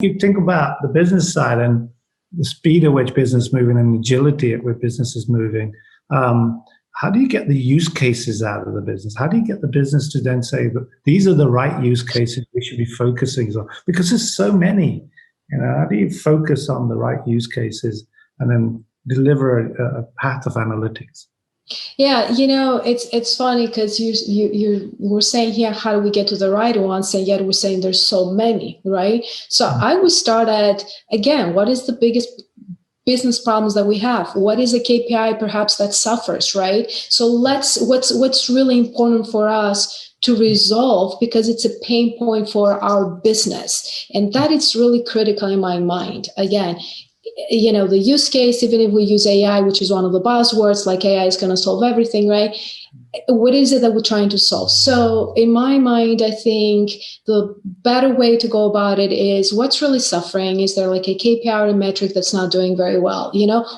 You think about the business side and the speed at which business is moving and agility at which business is moving. How do you get the use cases out of the business? How do you get the business to then say that these are the right use cases we should be focusing on? Because there's so many. How do you focus on the right use cases and then deliver a path of analytics? Yeah, it's funny because you were saying here, how do we get to the right ones? And yet we're saying there's so many, right? So I would start at, again, what is the biggest business problems that we have? What is a KPI perhaps that suffers, right? So what's really important for us to resolve, because it's a pain point for our business. And that is really critical in my mind. Again, the use case, even if we use AI, which is one of the buzzwords, like AI is going to solve everything, right? What is it that we're trying to solve? So in my mind, I think the better way to go about it is what's really suffering. Is there like a KPI or a metric that's not doing very well?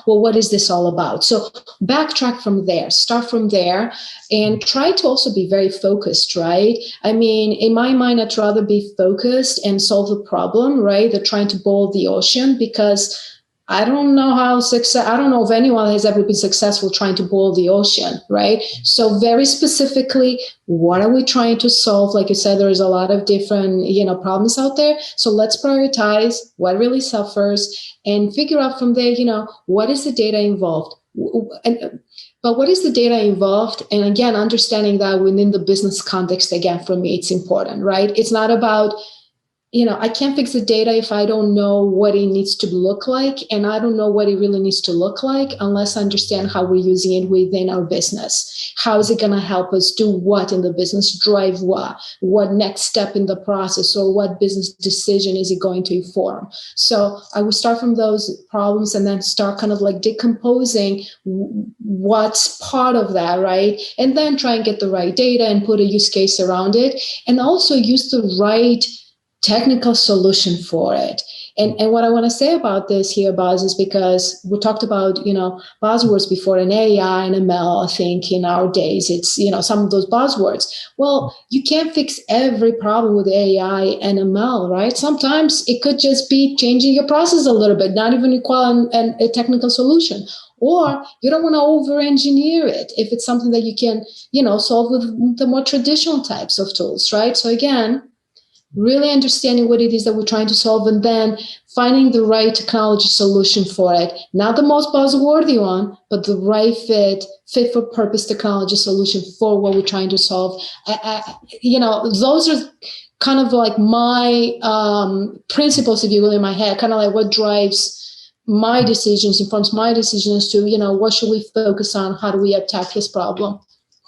Well, what is this all about? So backtrack from there, start from there, and try to also be very focused, right? I mean, in my mind, I'd rather be focused and solve the problem, right, than trying to boil the ocean, because I don't know if anyone has ever been successful trying to boil the ocean, right? So very specifically, what are we trying to solve? Like you said, there's a lot of different, problems out there. So let's prioritize what really suffers and figure out from there, what is the data involved? But what is the data involved? And again, understanding that within the business context, again, for me, it's important, right? It's not about, I can't fix the data if I don't know what it needs to look like. And I don't know what it really needs to look like unless I understand how we're using it within our business. How is it going to help us do what in the business, drive what next step in the process, or what business decision is it going to inform? So I would start from those problems and then start kind of like decomposing what's part of that, right? And then try and get the right data and put a use case around it, and also use the right technical solution for it. And what I want to say about this here, Buzz, is because we talked about, buzzwords before, and AI and ML, I think in our days, it's, some of those buzzwords. Well, you can't fix every problem with AI and ML, right? Sometimes it could just be changing your process a little bit, not even require a technical solution. Or you don't want to over-engineer it if it's something that you can, solve with the more traditional types of tools, right? So again, really understanding what it is that we're trying to solve, and then finding the right technology solution for it. Not the most buzzworthy one, but the right fit for purpose technology solution for what we're trying to solve. Those are kind of like my principles, if you will, in my head, kind of like what drives my decisions, informs my decisions to, what should we focus on? How do we attack this problem?